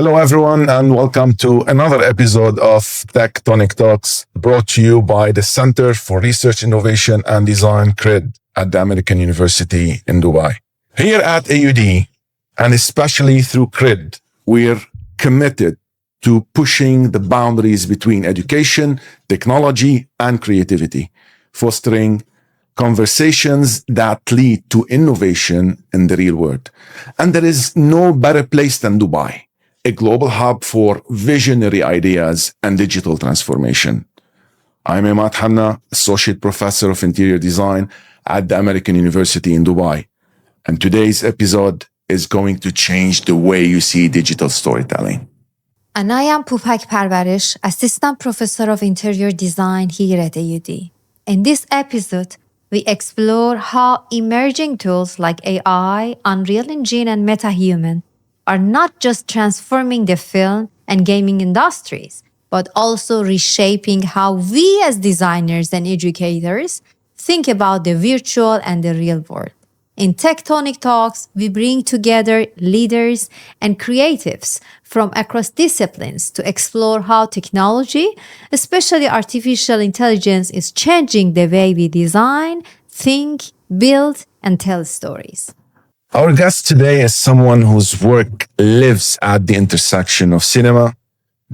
Hello, everyone, and welcome to another episode of Tonic Talks, brought to you by the Center for Research, Innovation and Design, CRID, at the American University in Dubai. Here at AUD, and especially through CRID, we're committed to pushing the boundaries between education, technology, and creativity, fostering conversations that lead to innovation in the real world. And there is no better place than Dubai, a global hub for visionary ideas and digital transformation. I'm Imad Hanna, Associate Professor of Interior Design at the American University in Dubai. And today's episode is going to change the way you see digital storytelling. And I am Poupak Parvaresh, Assistant Professor of Interior Design here at AUD. In this episode, we explore how emerging tools like AI, Unreal Engine, and MetaHuman are not just transforming the film and gaming industries, but also reshaping how we as designers and educators think about the virtual and the real world. In Tonic Talks, we bring together leaders and creatives from across disciplines to explore how technology, especially artificial intelligence, is changing the way we design, think, build, and tell stories. Our guest today is someone whose work lives at the intersection of cinema,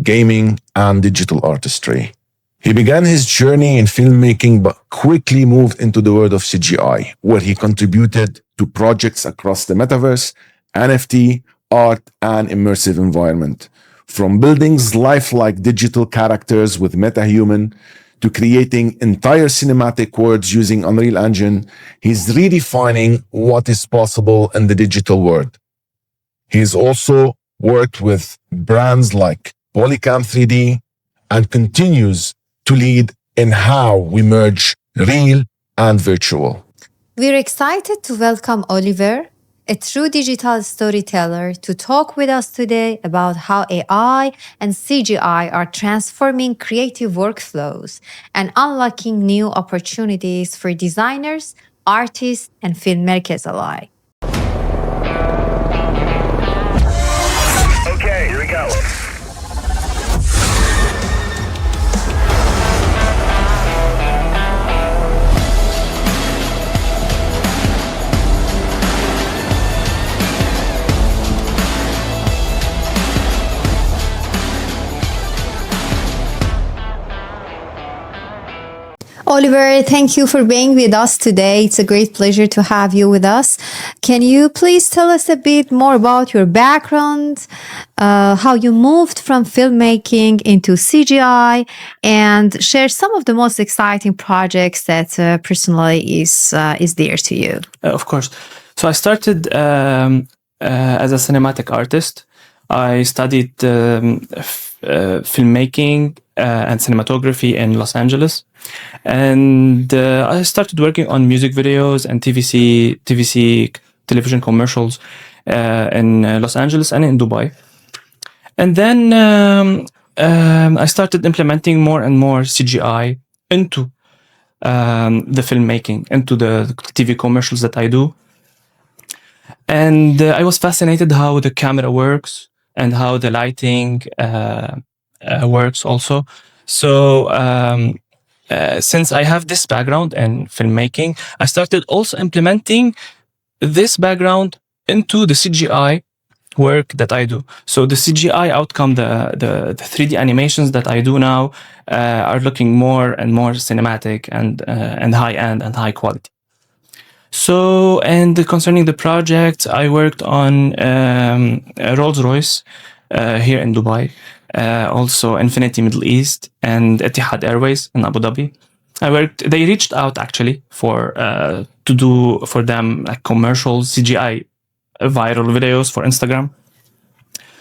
gaming, and digital artistry. He began his journey in filmmaking, but quickly moved into the world of CGI, where he contributed to projects across the metaverse, NFT, art, and immersive environment. From building lifelike digital characters with MetaHuman to creating entire cinematic worlds using Unreal Engine, he's redefining what is possible in the digital world. He's also worked with brands like Polycam 3D and continues to lead in how we merge real and virtual. We're excited to welcome Oliver, a true digital storyteller, to talk with us today about how AI and CGI are transforming creative workflows and unlocking new opportunities for designers, artists, and filmmakers alike. Okay, here we go. Oliver, thank you for being with us today. It's a great pleasure to have you with us. Can you please tell us a bit more about your background, how you moved from filmmaking into CGI, and share some of the most exciting projects that personally is dear to you? Of course. So I started as a cinematic artist. I studied filmmaking and cinematography in Los Angeles. And I started working on music videos and TVC television commercials in Los Angeles and in Dubai. And then I started implementing more and more CGI into the filmmaking, into the TV commercials that I do. And I was fascinated how the camera works and how the lighting works also. So since I have this background in filmmaking, I started also implementing this background into the CGI work that I do. So the CGI outcome, the 3D animations that I do now are looking more and more cinematic and high-end and high quality. So, and concerning the project, I worked on Rolls Royce here in Dubai. Also Infiniti Middle East and Etihad Airways in Abu Dhabi. They reached out actually to do for them like commercial CGI viral videos for Instagram.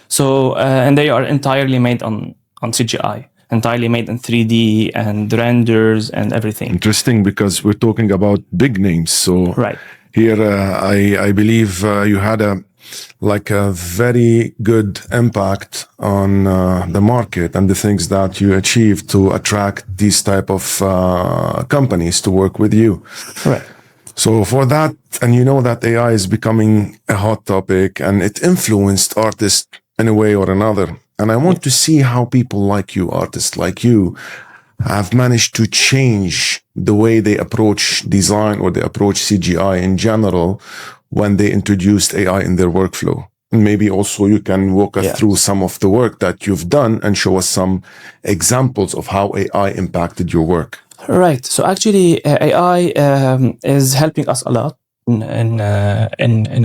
So, and they are entirely made on CGI, entirely made in 3D and renders and everything. Interesting, because we're talking about big names. So right here, I believe you had a very good impact on the market and the things that you achieved to attract these type of companies to work with you. Right. So for that, and you know that AI is becoming a hot topic and it influenced artists in a way or another. And I want to see how people like you, artists like you, have managed to change the way they approach design or they approach CGI in general when they introduced AI in their workflow. And maybe also you can walk us through some of the work that you've done and show us some examples of how AI impacted your work. Right. So actually, AI is helping us a lot in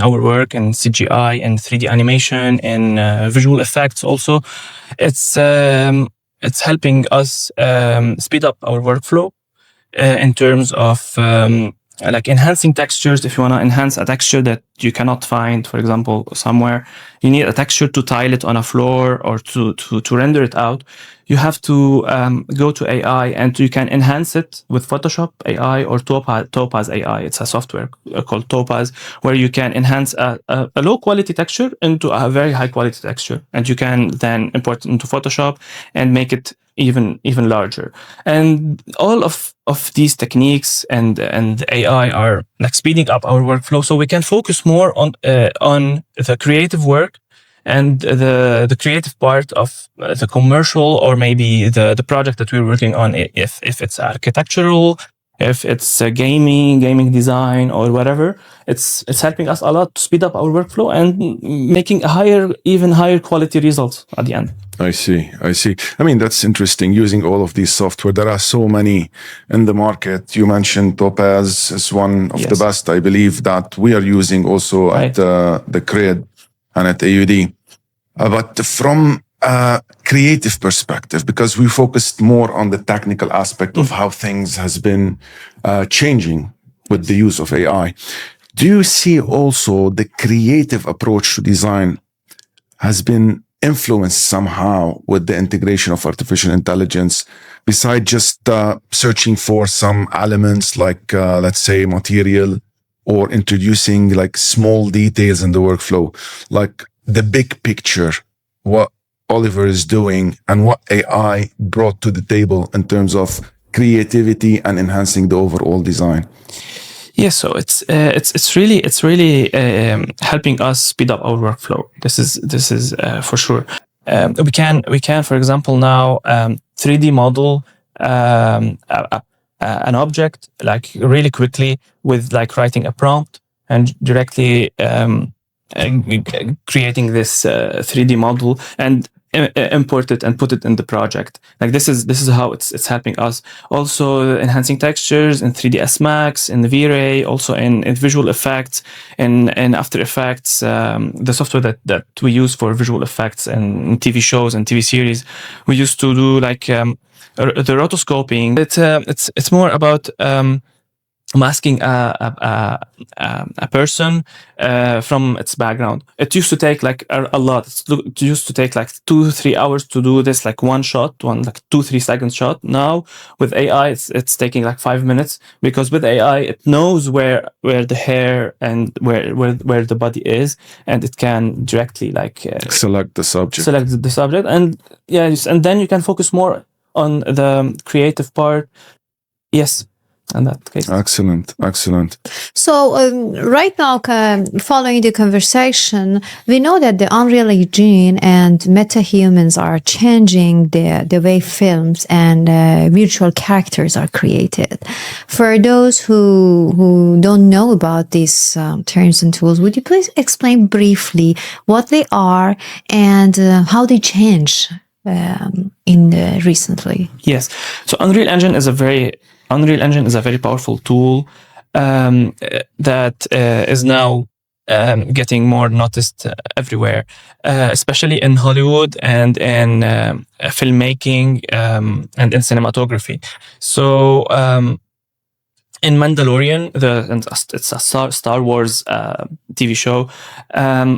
our work in CGI and 3D animation and visual effects. Also, it's helping us speed up our workflow in terms of like enhancing textures. If you want to enhance a texture that you cannot find, for example, somewhere, you need a texture to tile it on a floor or to render it out. You have to go to AI, and you can enhance it with Photoshop AI or Topaz AI. It's a software called Topaz, where you can enhance a low quality texture into a very high quality texture, and you can then import it into Photoshop and make it even larger. And all of these techniques and AI are like speeding up our workflow, so we can focus more on the creative work and the creative part of the commercial, or maybe the project that we're working on, if it's architectural, if it's gaming design, or whatever. It's helping us a lot to speed up our workflow and making even higher quality results at the end. I see. I mean, that's interesting, using all of these software. There are so many in the market. You mentioned Topaz is one of the best, I believe, that we are using also at the CRID and at AUD. But from a creative perspective, because we focused more on the technical aspect of how things has been changing with the use of AI, do you see also the creative approach to design has been influenced somehow with the integration of artificial intelligence, besides just searching for some elements like, let's say, material, or introducing like small details in the workflow, like the big picture, what Oliver is doing and what AI brought to the table in terms of creativity and enhancing the overall design? Yeah, so it's really helping us speed up our workflow. This is for sure. We can, for example, now 3D model an object like really quickly with like writing a prompt and directly creating this 3D model and import it and put it in the project. Like this is how it's helping us. Also enhancing textures in 3ds Max, in the V-Ray, also in visual effects, and After Effects, the software that we use for visual effects and TV shows and TV series. We used to do like the rotoscoping. It's more about masking a person from its background. It used to take like a lot. It used to take like 2-3 hours to do this, like one like 2-3 second shot. Now with AI, it's taking like 5 minutes, because with AI it knows where the hair and where the body is, and it can directly like select the subject. And and then you can focus more on the creative part. Yes. In that case. Excellent. So right now, following the conversation, we know that the Unreal Engine and MetaHumans are changing the way films and virtual characters are created. For those who don't know about these terms and tools, would you please explain briefly what they are and how they change recently? Yes. So Unreal Engine is a very powerful tool that is now getting more noticed everywhere, especially in Hollywood and in filmmaking and in cinematography. So in Mandalorian, it's a Star Wars TV show.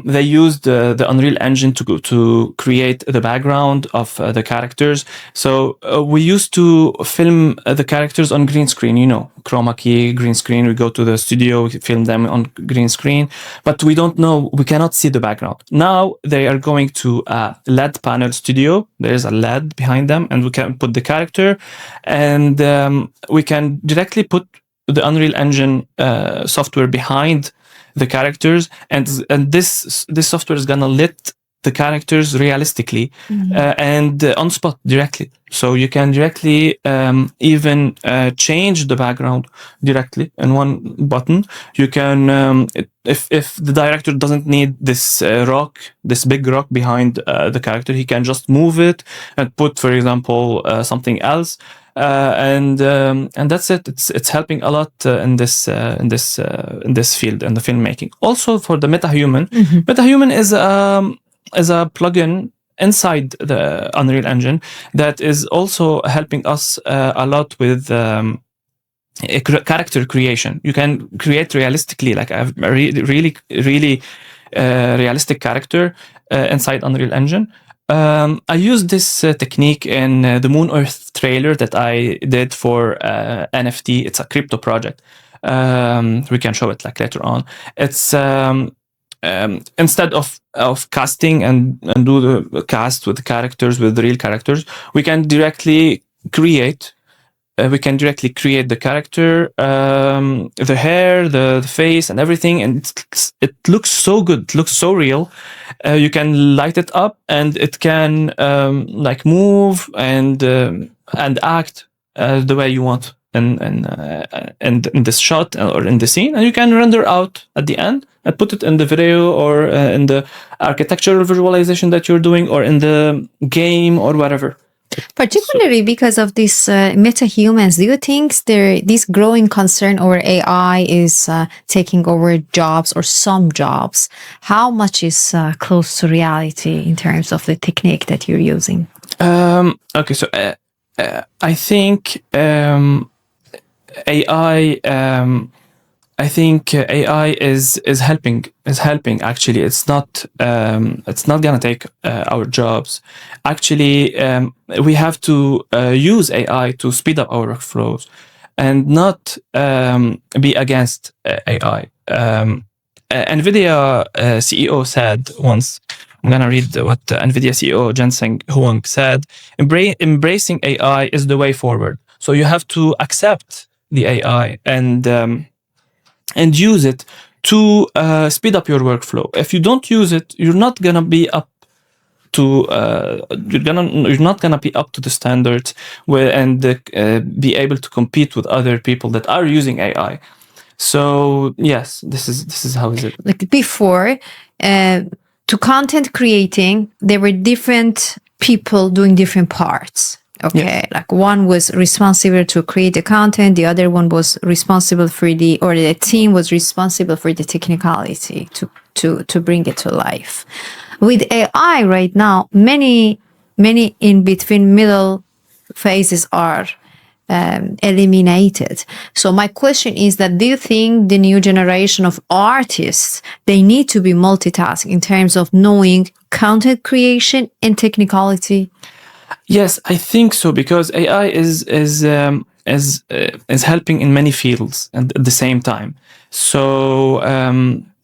They used the Unreal Engine to create the background of the characters. So we used to film the characters on green screen, chroma key, green screen. We go to the studio, we film them on green screen, but we cannot see the background. Now they are going to a LED panel studio. There's a LED behind them, and we can put the character, and we can directly put the Unreal Engine software behind the characters, and this software is gonna lit the characters realistically and on spot directly. So you can directly even change the background directly in one button. You can, if the director doesn't need this this big rock behind the character, he can just move it and put, for example, something else. And that's it. It's helping a lot in this field in the filmmaking. Also for the MetaHuman, MetaHuman is a plugin inside the Unreal Engine that is also helping us a lot with character creation. You can create realistically, like a really realistic character inside Unreal Engine. I used this technique in the Moon Earth trailer that I did for NFT. It's a crypto project. We can show it like later on. It's instead of casting and do the cast with the characters, with the real characters, we can directly create. We can directly create the character, the hair, the face, and everything, and it looks so good. It looks so real. You can light it up, and it can like move and act the way you want in this shot or in the scene, and you can render out at the end and put it in the video or in the architectural visualization that you're doing, or in the game or whatever. Particularly because of these meta-humans, do you think this growing concern over AI is taking over jobs or some jobs? How much is close to reality in terms of the technique that you're using? Okay, so I think AI. I think AI is helping. Actually, it's not gonna take our jobs. Actually, we have to use AI to speed up our workflows, and not be against AI. NVIDIA CEO said once. I'm gonna read what NVIDIA CEO Jensen Huang said. Embracing AI is the way forward. So you have to accept the AI and use it to speed up your workflow. If you don't use it, you're not gonna be up to the standards and be able to compete with other people that are using AI. So yes, this is how is it. Like before, to content creating, there were different people doing different parts. Okay, yeah. Like one was responsible to create the content, the other one was responsible for the team was responsible for the technicality to bring it to life. With AI right now, many in between middle phases are eliminated. So my question is that, do you think the new generation of artists, they need to be multitasking in terms of knowing content creation and technicality? Yes, I think so, because AI is helping in many fields and at the same time. So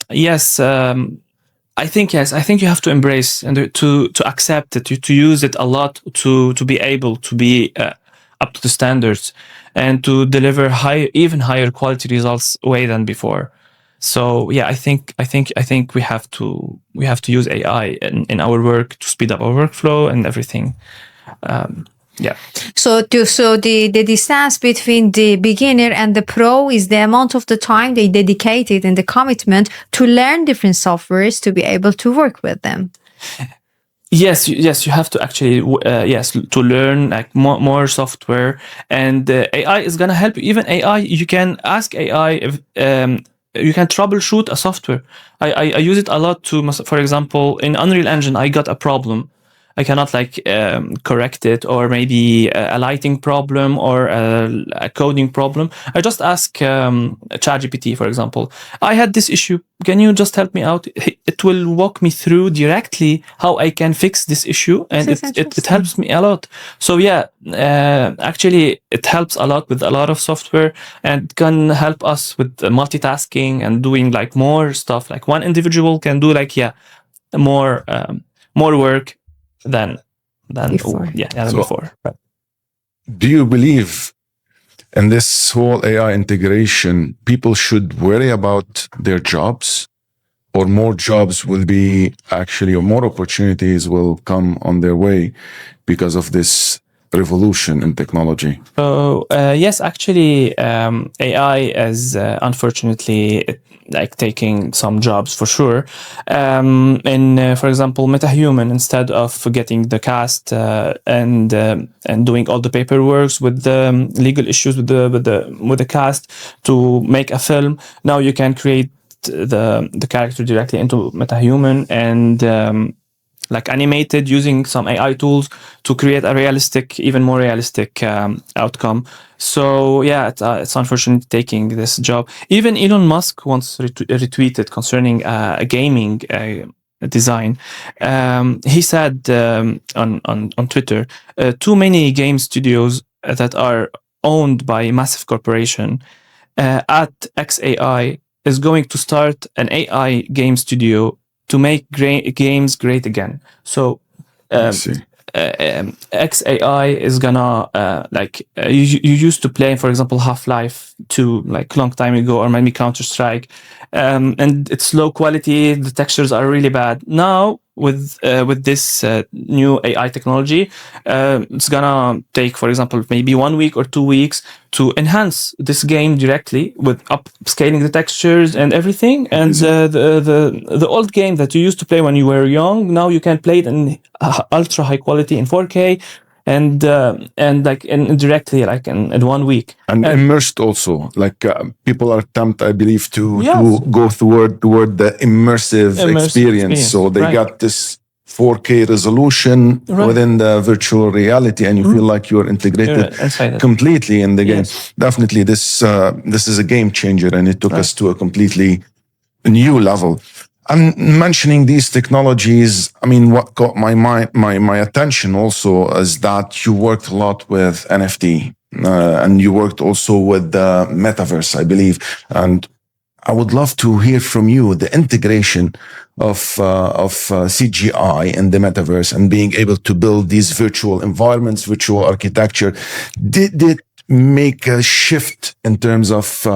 yes, I think you have to embrace and to accept it, to use it a lot, to be able to be up to the standards and to deliver even higher quality results way than before. So yeah, I think we have to use AI in our work to speed up our workflow and everything. Yeah. So the distance between the beginner and the pro is the amount of the time they dedicated and the commitment to learn different softwares to be able to work with them. Yes, you have to actually to learn like more software, and AI is gonna help you. Even AI, you can ask AI if you can troubleshoot a software. I use it a lot to, for example, in Unreal Engine, I got a problem. I cannot correct it, or maybe a lighting problem or a coding problem. I just ask ChatGPT, for example. I had this issue. Can you just help me out? It will walk me through directly how I can fix this issue, and it helps me a lot. So yeah, actually, it helps a lot with a lot of software, and can help us with multitasking and doing more stuff. Like one individual can do more work than before. Before. Do you believe in this whole AI integration, people should worry about their jobs, or more jobs will be actually, or more opportunities will come on their way because of this revolution in technology? So yes, actually, AI is unfortunately like taking some jobs for sure. For example, MetaHuman, instead of getting the cast and doing all the paperwork with the legal issues with the cast to make a film, now you can create the character directly into MetaHuman and like animated using some AI tools to create a even more realistic outcome. So yeah, it's unfortunate taking this job. Even Elon Musk once retweeted concerning a gaming design. He said on Twitter, too many game studios that are owned by a massive corporation at XAI is going to start an AI game studio to make games great again. So XAI is gonna you used to play, for example, Half-Life 2 like long time ago, or maybe Counter-Strike, and it's low quality, the textures are really bad. Now with this new AI technology, it's gonna take, for example, maybe 1 week or 2 weeks to enhance this game directly with upscaling the textures and everything. And the old game that you used to play when you were young, now you can play it in ultra high quality in 4K and directly like in 1 week. And immersed also, like people are tempted, I believe, to go toward the immersive experience. So they got this 4K resolution within the virtual reality, and you feel like you're integrated completely in the game. Definitely, this is a game changer, and it took us to a completely new level. And mentioning these technologies, I mean, what got my attention also is that you worked a lot with NFT, and you worked also with the metaverse, I believe. And I would love to hear from you the integration of CGI and the metaverse, and being able to build these virtual environments, virtual architecture. Did it make a shift in terms of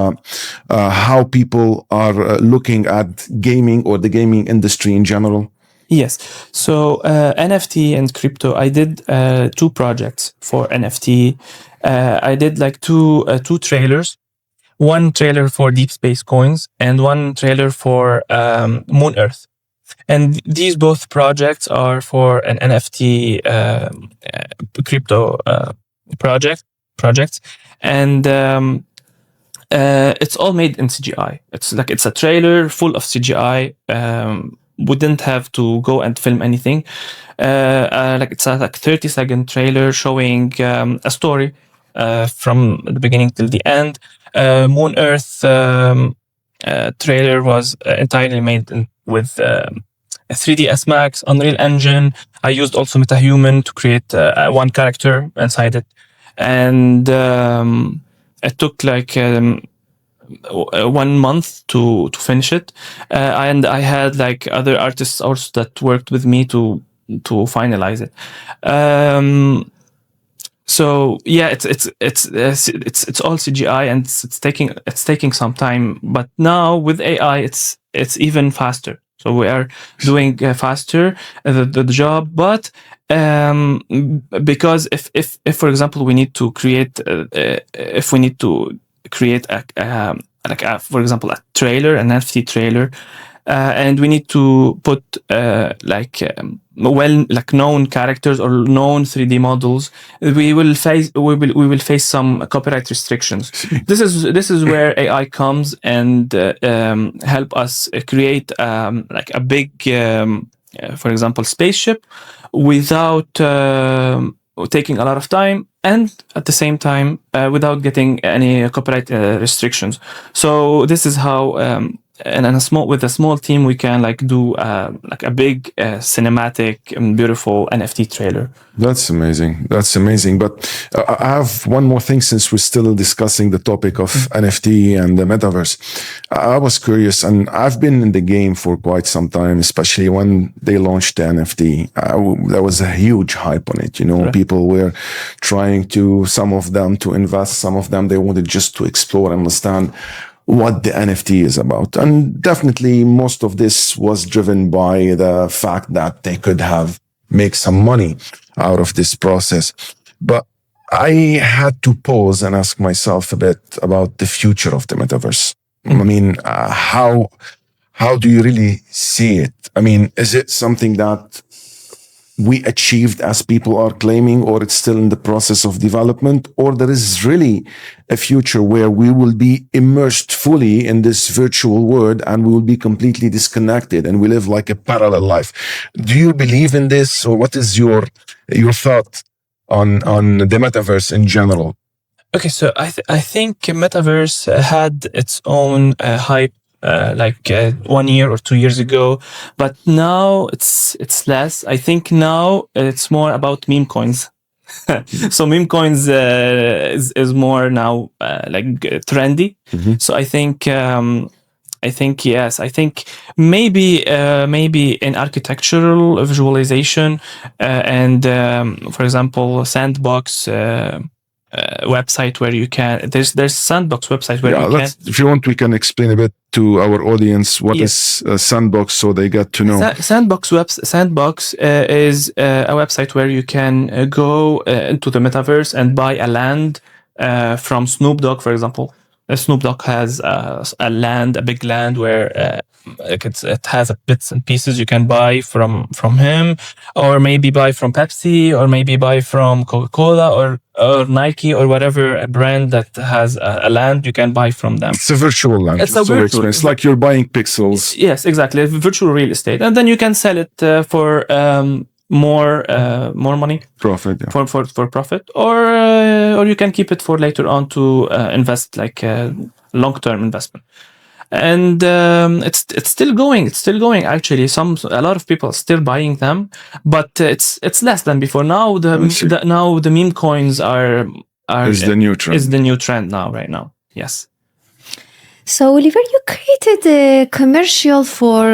how people are looking at gaming or the gaming industry in general? Yes. So NFT and crypto, I did 2 projects for NFT. I did like two trailers. One trailer for Deep Space Coins and one trailer for Moon Earth. And these both projects are for an NFT crypto projects. And it's all made in CGI. It's a trailer full of CGI. We didn't have to go and film anything. It's a 30-second trailer showing a story from the beginning till the end. Moon Earth trailer was entirely made with a 3ds Max, Unreal Engine. I used also MetaHuman to create one character inside it. And it took like 1 month to finish it. And I had like other artists also that worked with me to finalize it. So yeah, it's all CGI, and it's taking some time. But now with AI, it's even faster. So we are doing faster the job. But because if for example we need to create for example a trailer, an NFT trailer, and we need to put known characters or known 3D models, we will face some copyright restrictions. This is where AI comes and help us create a big for example spaceship without taking a lot of time, and at the same time without getting any copyright restrictions. So this is how with a small team we can do a big cinematic and beautiful NFT trailer. That's amazing. But I have one more thing, since we're still discussing the topic of NFT and the metaverse. I was curious, and I've been in the game for quite some time, especially when they launched the NFT. There was a huge hype on it. Right. People were trying some of them to invest, some of them they wanted just to explore, understand what the NFT is about. And definitely most of this was driven by the fact that they could make some money out of this process. But I had to pause and ask myself a bit about the future of the metaverse. I mean, how do you really see it? I mean, is it something that we achieved as people are claiming, or it's still in the process of development, or there is really a future where we will be immersed fully in this virtual world and we will be completely disconnected and we live like a parallel life? Do you believe in this, or what is your thought on the metaverse in general? Okay, so I think metaverse had its own hype 1 year or 2 years ago, but now it's less. I think now it's more about meme coins. So meme coins is more now trendy. So I think yes. I think maybe in architectural visualization and for example Sandbox website where you can there's Sandbox website where you can. If you want, we can explain a bit to our audience what is Sandbox, so they get to know. Sandbox is a website where you can go into the metaverse and buy a land from Snoop Dogg, for example. Snoop Dogg has a big land where it has bits and pieces you can buy from him, or maybe buy from Pepsi, or maybe buy from Coca-Cola or Nike or whatever a brand that has a land you can buy from them. It's a virtual land. It's a virtual. It's like you're buying pixels. Yes, exactly. Virtual real estate, and then you can sell it for more money, profit, for profit, or you can keep it for later on to invest, like long-term investment. And it's still going. Actually, a lot of people are still buying them, but it's less than before. Now the meme coins are is the new trend. Is the new trend now, right now. Yes. So, Oliver, you created a commercial for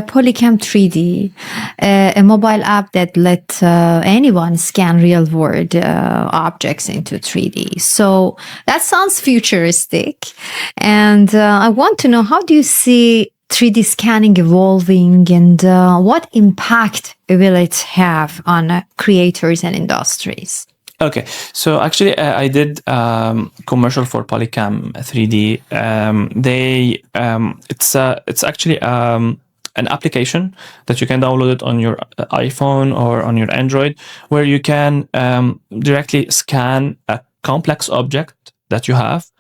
Polycam 3D, a mobile app that let anyone scan real-world objects into 3D. So that sounds futuristic. And I want to know, how do you see 3D scanning evolving, and what impact will it have on creators and industries? Okay, so actually, I did commercial for Polycam 3D. It's actually an application that you can download it on your iPhone or on your Android, where you can directly scan a complex object that you have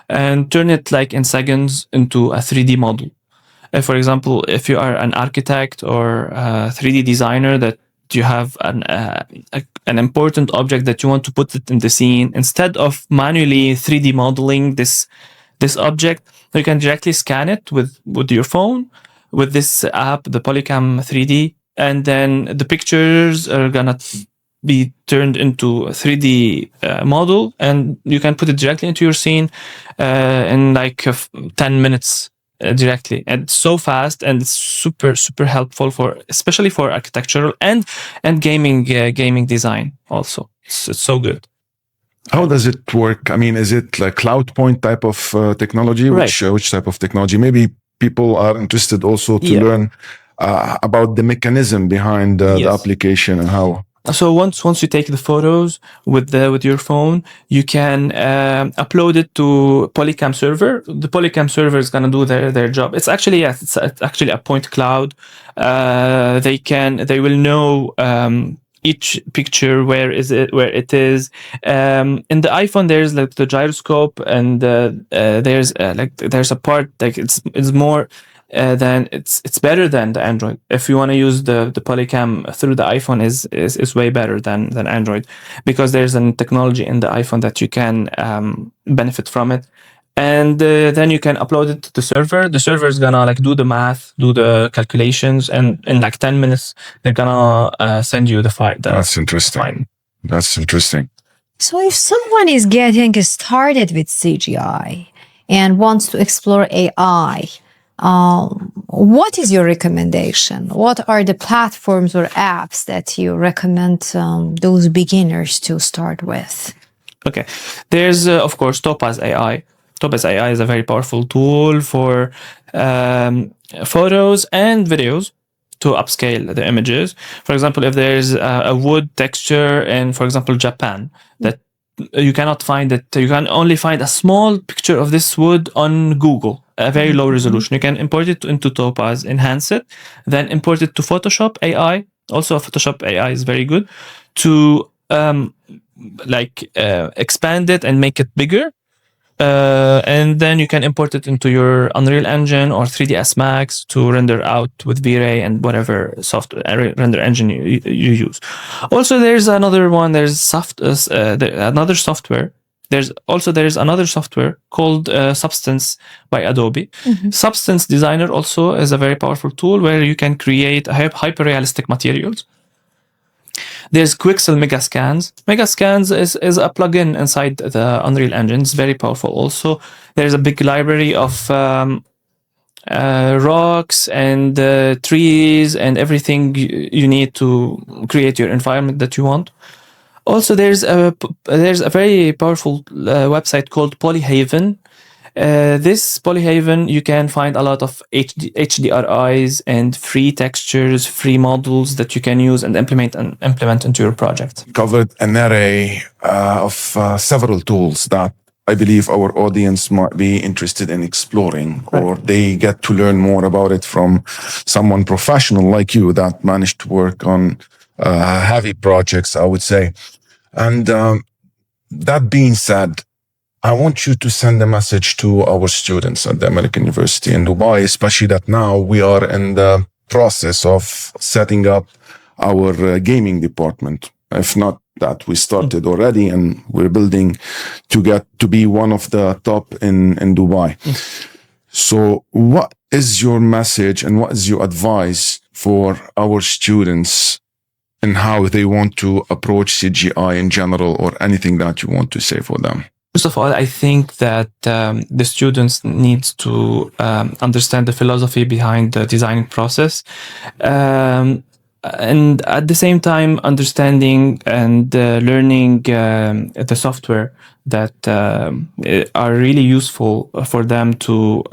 and turn it like in seconds into a 3D model. For example, if you are an architect or a 3D designer that you have an important object that you want to put it in the scene, instead of manually 3D modeling this object, you can directly scan it with your phone with this app, the Polycam 3D, and then the pictures are gonna be turned into a 3D model, and you can put it directly into your scene in like 10 minutes. Directly, and it's so fast, and it's super helpful especially for architectural and gaming design also. It's so good. How does it work? I mean, is it like cloud point type of technology? Right. Which type of technology? Maybe people are interested also to learn about the mechanism behind the application and how. So once you take the photos with your phone, you can upload it to Polycam server. The Polycam server is gonna do their job. It's actually a point cloud. They will know each picture where it is. In the iPhone, there's like the gyroscope, and there's a part like it's more. Then it's better than the Android. If you want to use the Polycam through the iPhone, is way better than Android, because there's a technology in the iPhone that you can benefit from it, and then you can upload it to the server. The server is gonna like do the math, do the calculations, and in like 10 minutes they're gonna send you the file. That's interesting. That's interesting. So if someone is getting started with CGI and wants to explore AI, what is your recommendation? What are the platforms or apps that you recommend those beginners to start with? Okay, there's of course Topaz AI. Topaz AI is a very powerful tool for photos and videos to upscale the images. For example, if there's a wood texture in, for example, Japan, that you cannot find it, you can only find a small picture of this wood on Google, a very low resolution. You can import it into Topaz, enhance it, then import it to Photoshop AI. Also, Photoshop AI is very good to expand it and make it bigger. And then you can import it into your Unreal Engine or 3ds Max to render out with V-Ray and whatever software render engine you use. Also, there's another one. There's another software. There's another software called Substance by Adobe. Substance Designer also is a very powerful tool where you can create hyper-realistic materials. There's Quixel Megascans. Megascans is a plugin inside the Unreal Engine. It's very powerful also. There's a big library of rocks and trees and everything you need to create your environment that you want. Also, there's a very powerful website called Polyhaven. This Polyhaven, you can find a lot of HDRIs and free textures, free models that you can use and implement into your project. Covered an array of several tools that I believe our audience might be interested in exploring, or they get to learn more about it from someone professional like you that managed to work on heavy projects, I would say. And that being said, I want you to send a message to our students at the American University in Dubai, especially that now we are in the process of setting up our gaming department. If not that, we started already and we're building to get to be one of the top in Dubai. So what is your message and what is your advice for our students and how they want to approach CGI in general, or anything that you want to say for them? First of all, I think that the students need to understand the philosophy behind the designing process. And at the same time, understanding and learning the software that are really useful for them to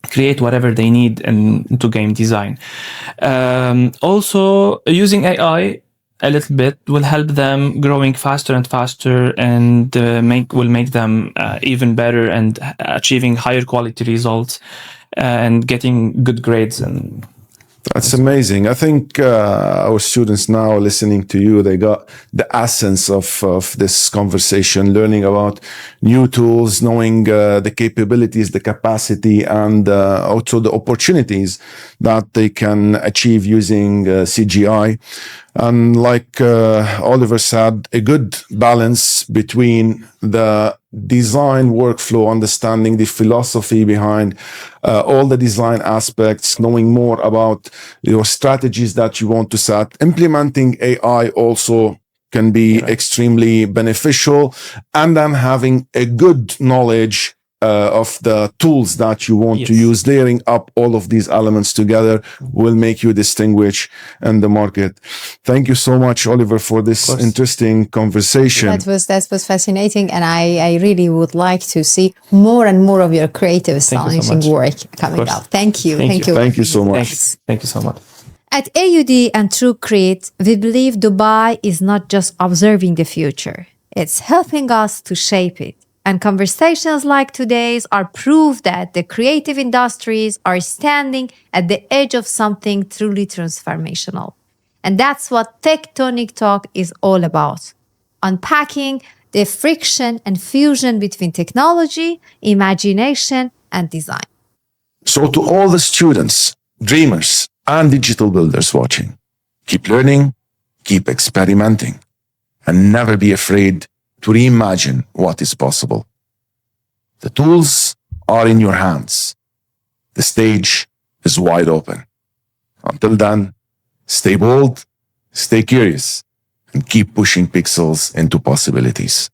create whatever they need into game design. Also, using AI a little bit will help them growing faster and faster, and will make them even better and achieving higher quality results and getting good grades. And that's amazing. I think our students now listening to you, they got the essence of this conversation, learning about new tools, knowing the capabilities, the capacity, and also the opportunities that they can achieve using CGI. And like Oliver said, a good balance between the design workflow, understanding the philosophy behind all the design aspects, knowing more about your strategies that you want to set. Implementing AI also can be extremely beneficial, and then having a good knowledge of the tools that you want to use. Layering up all of these elements together will make you distinguish in the market. Thank you so much, Oliver, for this interesting conversation. That was fascinating, and I really would like to see more and more of your creative, astonishing work coming out. Thank you. Thank you so much. Thank you so much. At AUD and through CRID, we believe Dubai is not just observing the future, it's helping us to shape it. And conversations like today's are proof that the creative industries are standing at the edge of something truly transformational. And that's what Tonic Talk is all about. Unpacking the friction and fusion between technology, imagination, and design. So to all the students, dreamers, and digital builders watching, keep learning, keep experimenting, and never be afraid to reimagine what is possible. The tools are in your hands. The stage is wide open. Until then, stay bold, stay curious, and keep pushing pixels into possibilities.